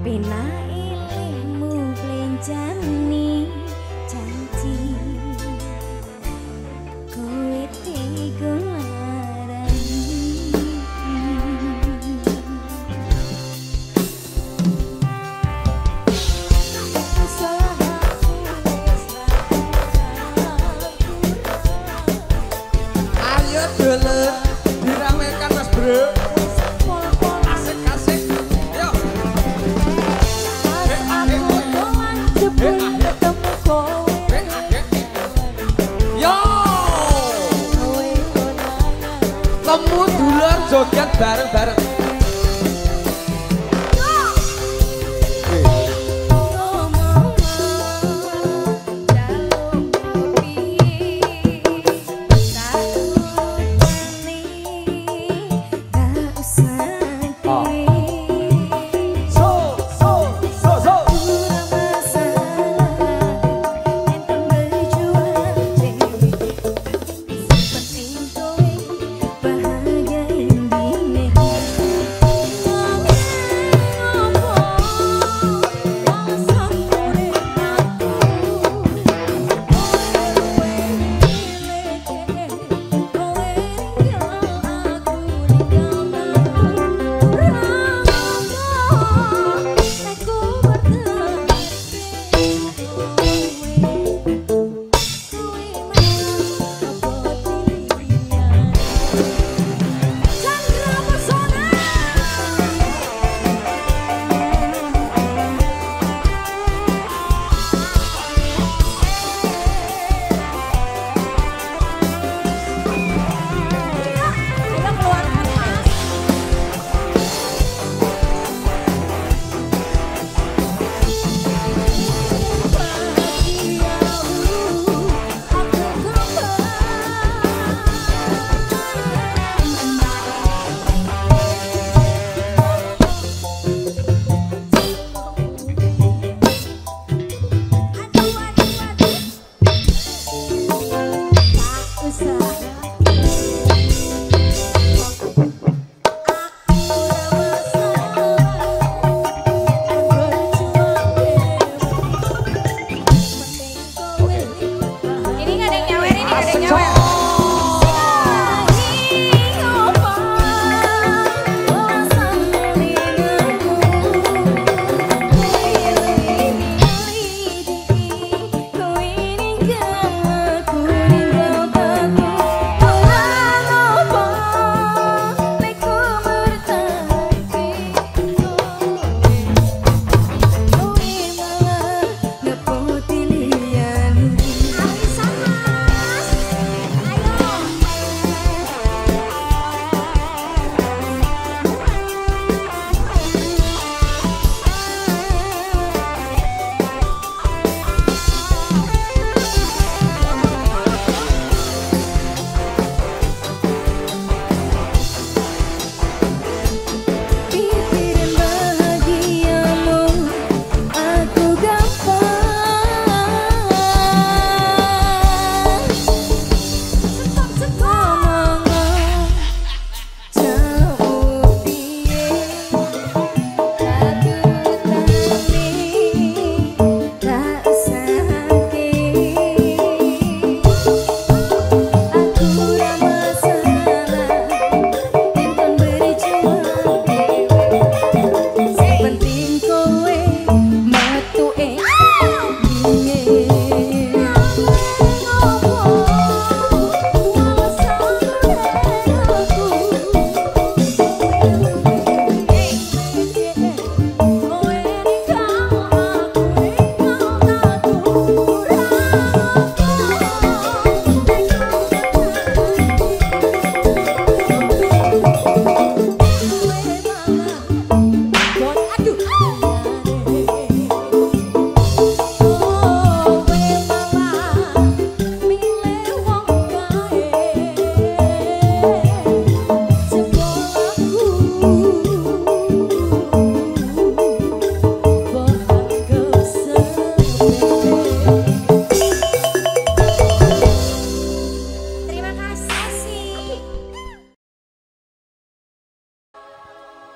Penaimu blenjani janji kowe tega larani ayo dulur diramekan Mas Bro. Temu dulur joget bareng-bareng.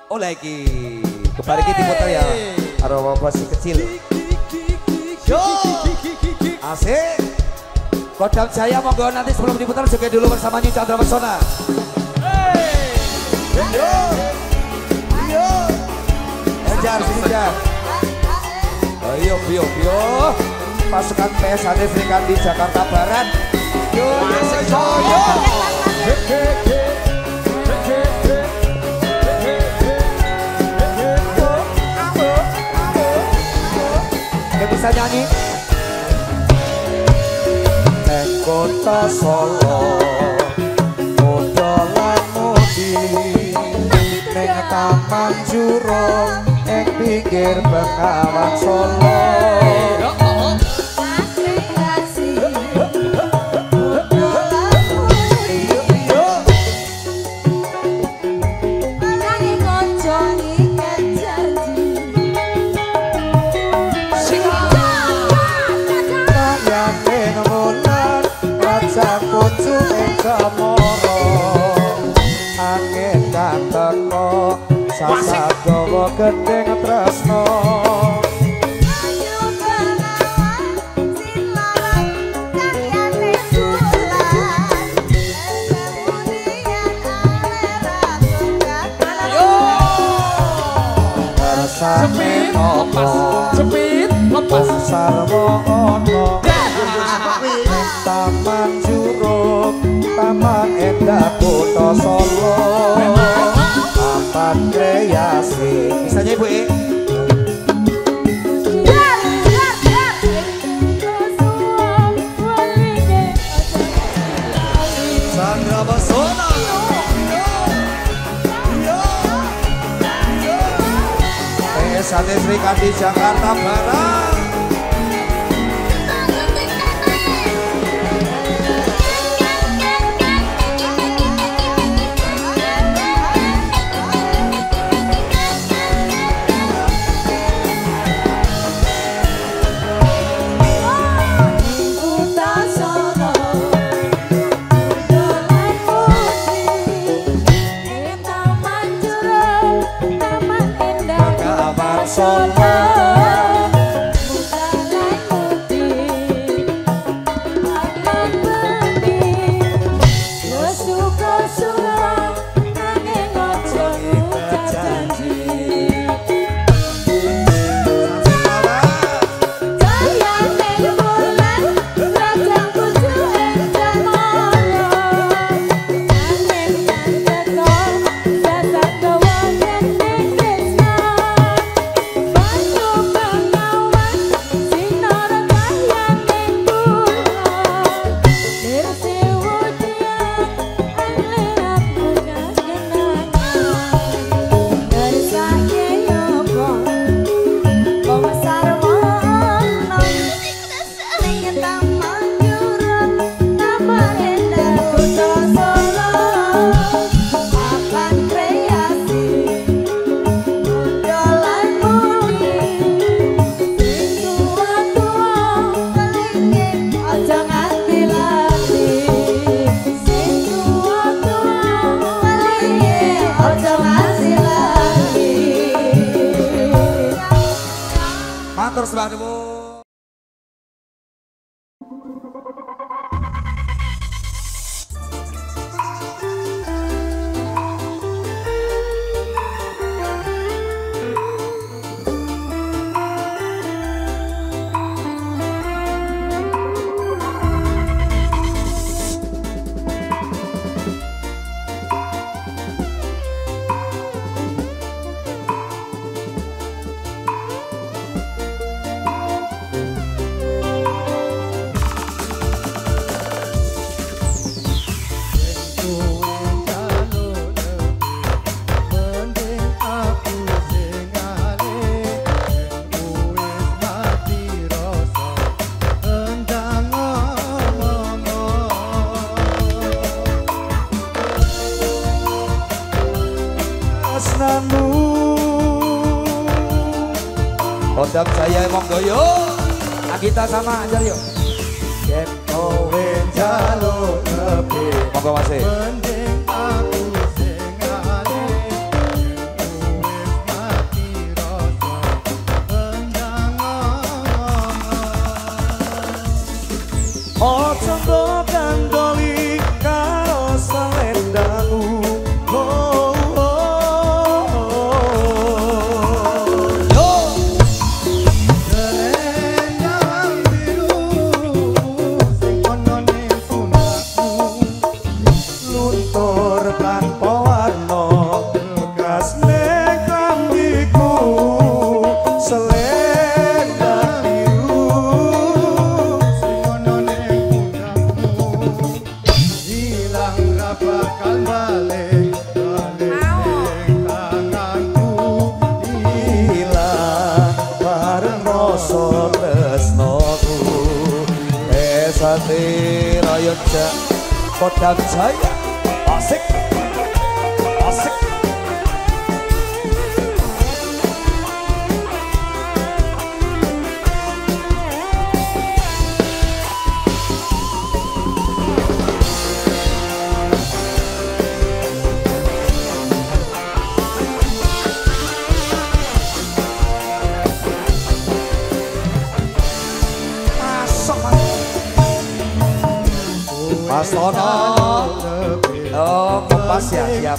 Oh lagi kembali kita diputar ya. Aroma bos kecil. Yo. Asik. Kodam Jaya monggo nanti sebelum diputar juga dulu bersama Nyu Chandra Pesona. Yo. Yo. Kejar kejar. Ayo bio bio. Pasukan PSAD Serikat di Jakarta Barat. Yo yo yo. Kita bisa nyanyi. Neng kota Solo, modolan mudi, neng Taman Jurong, neng pinggir Bengawan Solo. Sasagawa gedeng tresno ayo kenalan silaran karyane sulan kemudian alera tunggal yo rasane lepas cepit lepas sarwa ono Taman Juruk Taman Endah Kota Solo Taman Kreasi misalnya ibu Chandra Pesona PSAD Serikat di Jakarta Barat. Matur sembah nuwun. Kodam Jaya monggo yo. Kita sama ajar yo. Yen kowe njaluk nepi. Monggo Mas. Mending aku sing ale. ayo jak Kodam Jaya asik asik Mas Tono, oh kepas ya siap.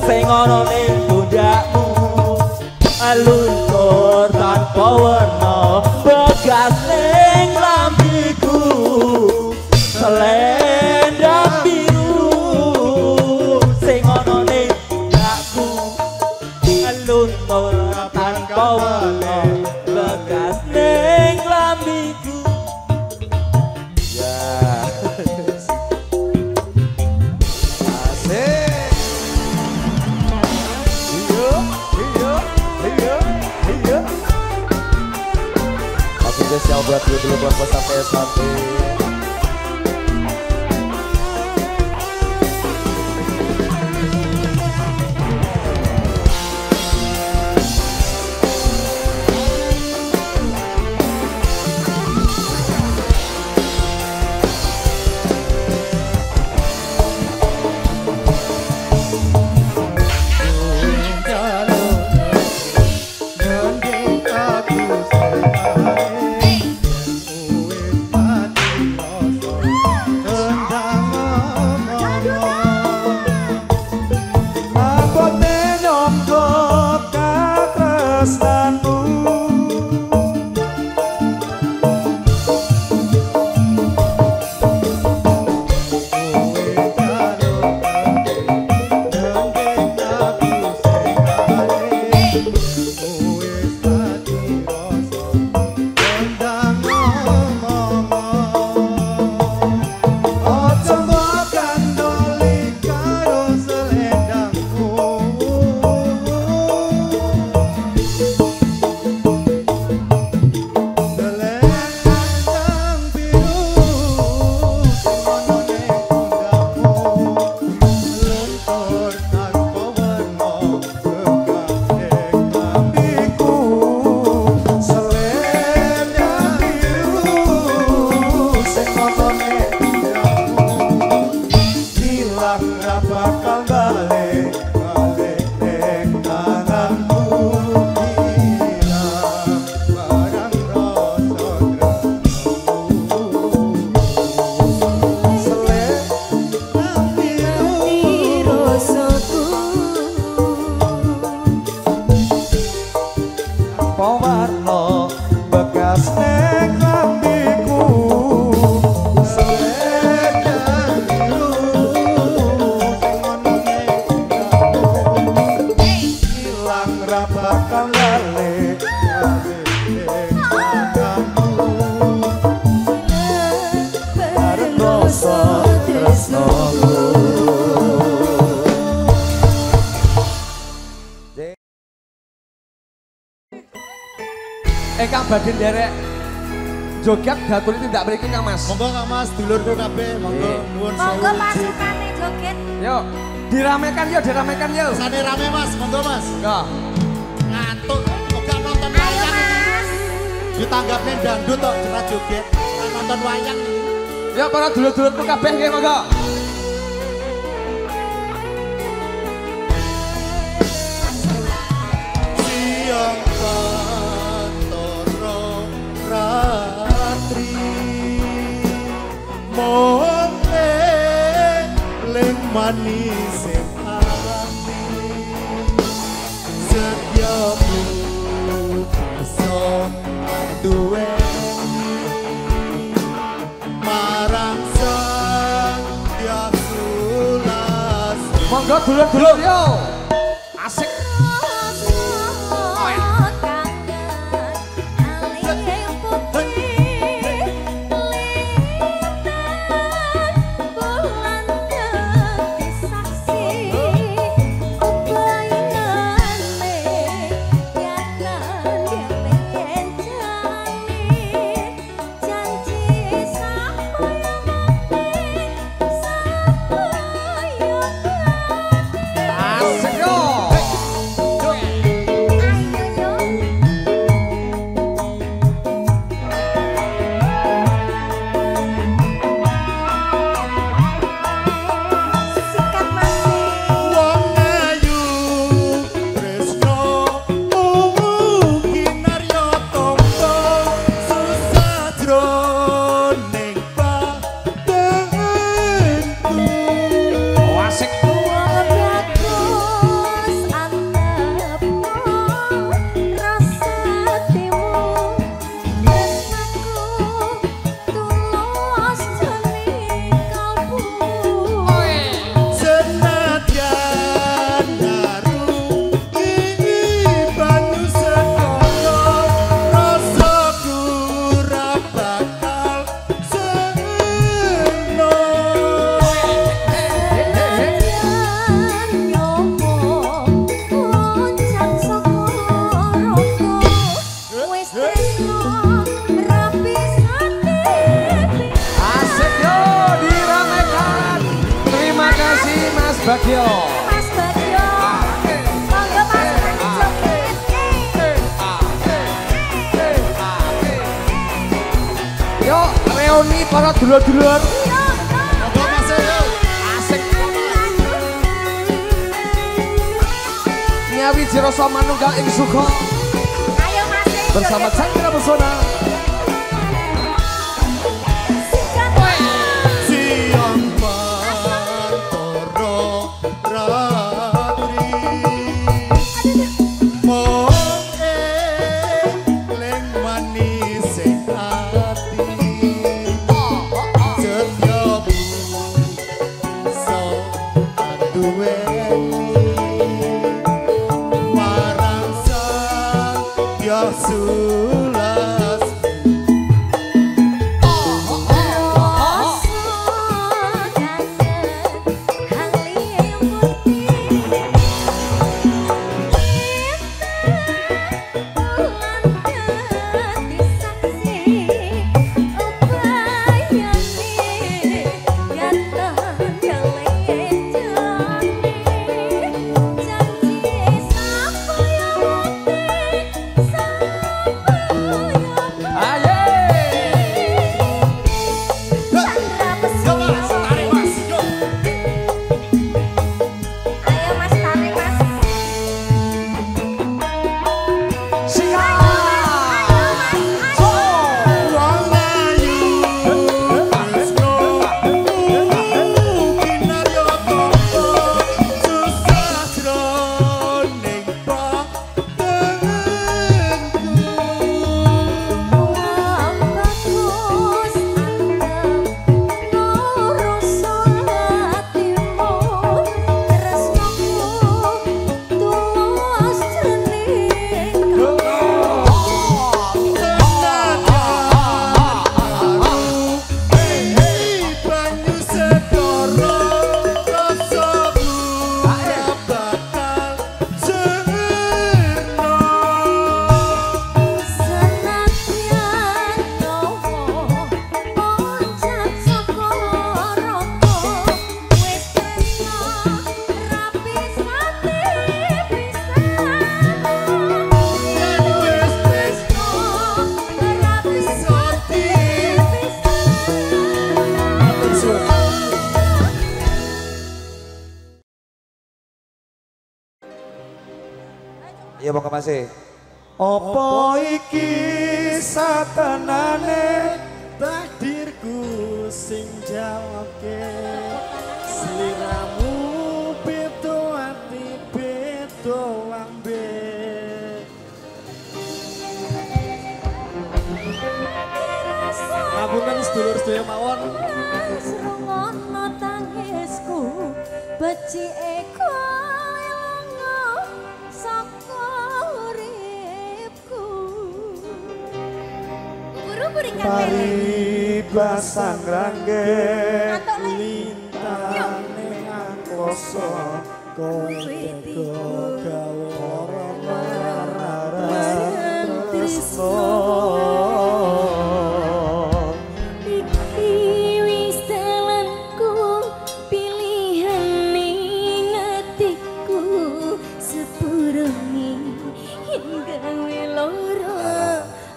Sengono ning pundakmu luntur tanpa warna bekas ning lambiku selendang biru sengono ning pundakku luntur tanpa warna bekas ning lambiku Ya asik. Spesial buat dulu buat sampai sampai. Kang badhe nderek joget datur tindak mriki Kang Mas. Monggo Kang Mas, dulurku kabeh, monggo nuwun sewu. Monggo pasukane joget. Yo, diramekan yo, diramekan yo. Sane rame Mas, monggo Mas. Yo. Ngantuk kok nonton wayang iki. Ditanggapne dangdut tok ora joget. Nonton wayang iki. Yo para dulur-dulurku kabeh nggih monggo. Siang ratri mone ling manis ati setiamu bisa duwe marang sang Yasulas Monggo dulur-dulur yo. Asik Bagio. Mas Bagio. Monggo Mas joget. Yo, reuni para dulur-dulur. Monggo Mas yo. Asik. Nyawi Jiroso manunggal ing suka. Ayo Mas. Bersama Chandra Pesona. Siang pantoro ratri mong leng manis sing ati setiap so aduweni marang sang Yesus Iya mau ke masih. Apa iki satenane takdirku sing jawabke sliramu beda ati beda lambe Ngapunten sedulur-sedulur mawon Srungono tangisku becike kowe lunga saka uripku Buru-buru kan Paribasan rangge Ngantuk, Le. lintang ning angkasa kowe teko gawe marang tresno iki wis dalanku pilihan ning atiku sepurungi gawe loro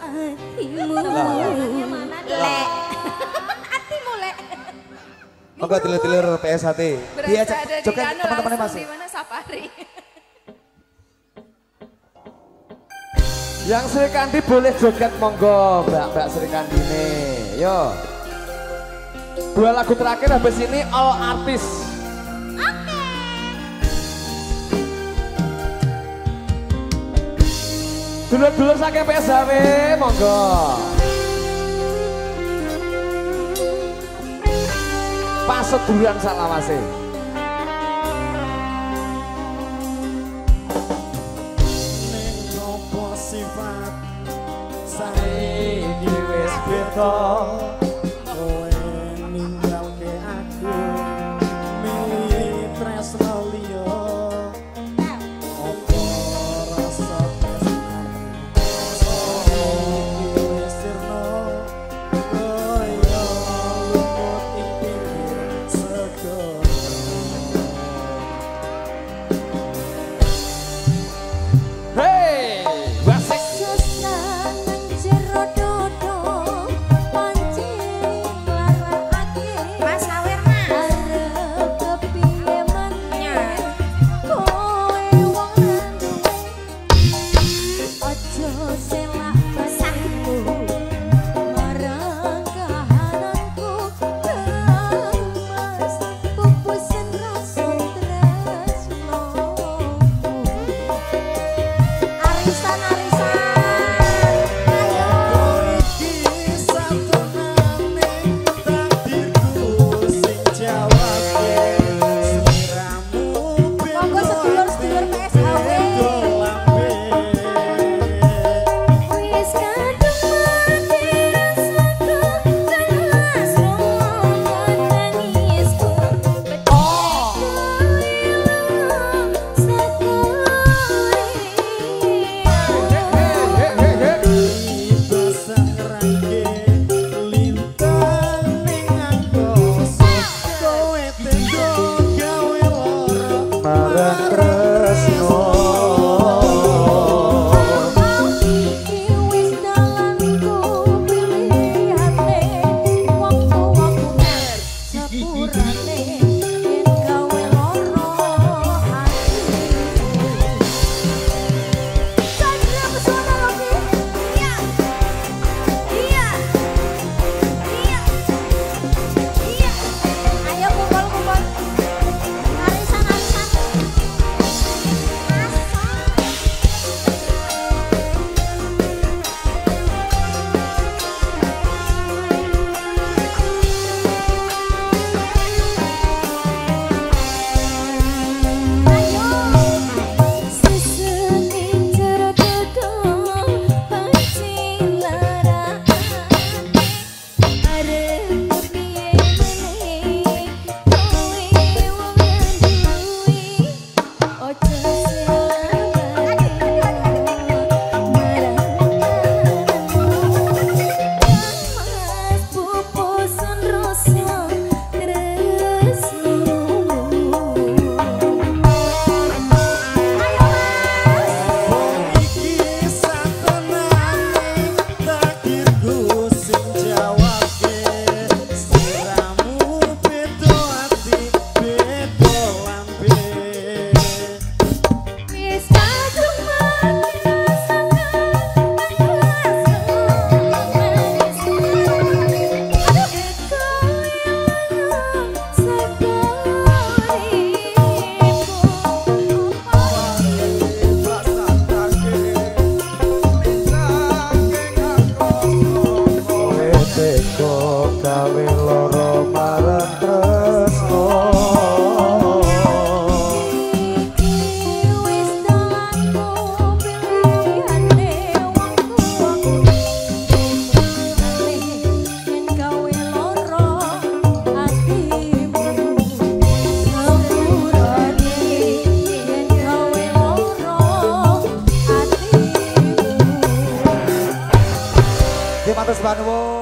atimu lek atimu lek Monggo dulur-dulur PSHT. Dia joget teman-temannya masih. Di mana Safari? Yang Sri Kandi boleh joget monggo Mbak Sri Kandi ini. Yo. Dua lagu terakhir habis ini all artis. Dulur-dulur saking PSHW monggo. Paseduluran salawase. ning opo sifat saiki wis beda kowe ninggalke aku milih tresno liya opo rasa tresno saiki wis sirna kaya lumut ing pinggir segara nuwun.